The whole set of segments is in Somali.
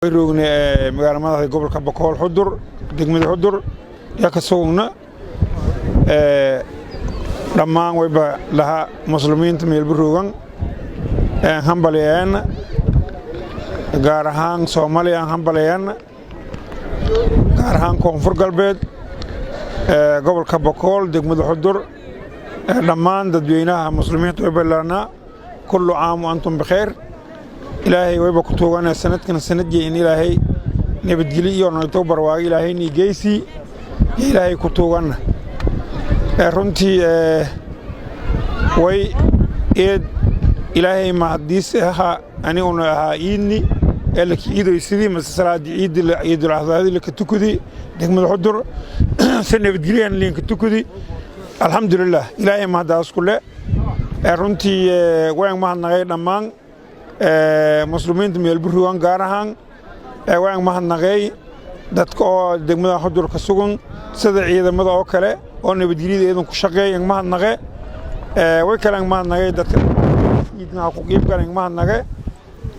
roogna magaalada gobolka Boqol Xudur degmada Xudur ya ka soogna dhammaan wayba laha muslimiinta meel buroogan hambaliyeen gaar ahaan Soomaaliya hambaliyeen gaar ahaan Koonfur Galbeed gobolka Boqol degmada Xudur dhammaan dadweynaha muslimiinta wayba lana kullu aam wa antum bikhair إلهي ويبقى توغانا سنة كان سنة جي إن إلهي نبتجلي يورنيتو برواق إلهي نيجيسي إلهي كتوغانا رنتي وي إيد إلهي معديس ها أنا ها إيدني اللي إيدو يسيدي مسألة إيد العذاب اللي كتوكدي دكما الحضر سنة بتجلي أن اللي كتوكدي الحمد لله إلهي معداس كله رنتي وين ما هنغير نمان مسلمين ميل بروان غارهان وان ما نغاي dadka degmada Xudur ka sugan sida ciidamada oo kale oo nabadgelyada ku shaqeeyay ma nagay way kala ma nagay dadka idna ku qeyb galan ma nagay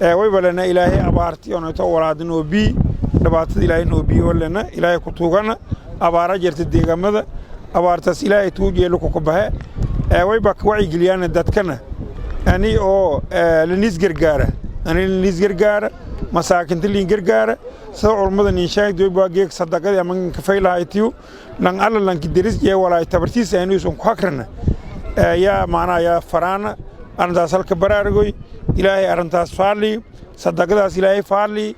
way balana ilaahay abaarti oo to walaadin oo bi dhibaatada ilaahay oo bi walana ilaahay ku tuugana abaara jirta deegamada abaartaas ilaahay tuujeelo ku bahay way ba ka wacyi geliyaan dadkana أني أو لنيس جرجارة أنا لنيس جرجارة مساكن تلين جرجارة سواء المدن إنشاء دوي باقيك صدقة يا من كفيل هايتيو لان الله لان كدرس جا ولا تبرتيس أنو يسون خاكرنا يا معنا يا فرانا أنا داسل كبرارجوي إلهي أرنتاس فارلي صدقة داس إلهي فارلي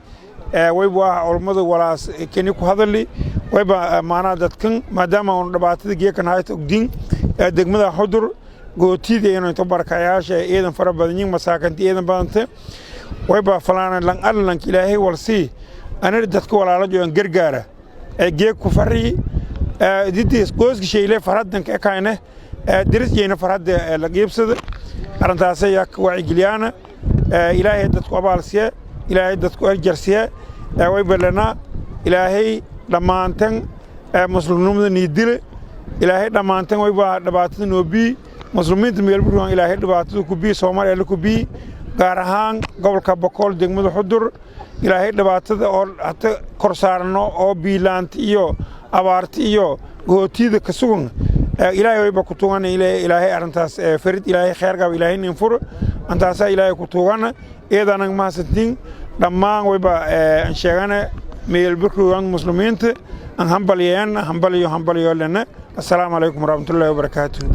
ويبوا المدن ولا كنيكو هذا اللي ويبا معنا دتكن ما دام أن رباطي جا كان هايت أقدين دقمة حضر gootida inay tabarkayaasha eedan fara badan yihiin masaakinta eedan badanta wayba falaana lan allan ilaahay walsi anir dadka walaalo joogan gargaara geeg ku fari didis qoyska sheele faradan ka kaayna dirisjeena farada la geebsada arintaas ayaa wacyi geliyana ilaahay dadku abaalsiya ilaahay dadku arjarsiya wayba lana ilaahay dhamaantan muslimnimada niidile ilaahay dhamaantan wayba dhibaatada noobi مسلمين ميل بروان إلى هاد بعض كوبي سومالي على كوبي قارهان قبل كبكول دعم الحضور إلى هاد بعض أو حتى كرسارنو أو بيلانت إيو أبارت إيو غوتي ذا كسون إلى هاي بكتوغان إلى هاي أرنتاس فريد إلى هاي خير قبل إلى هاي ننفر أنتاسا إلى هاي كتوغان إذا نعم ما ستين لما ويبا إنشاءنا ميل بروان مسلمين أن هم بليان لنا السلام عليكم ورحمة الله وبركاته.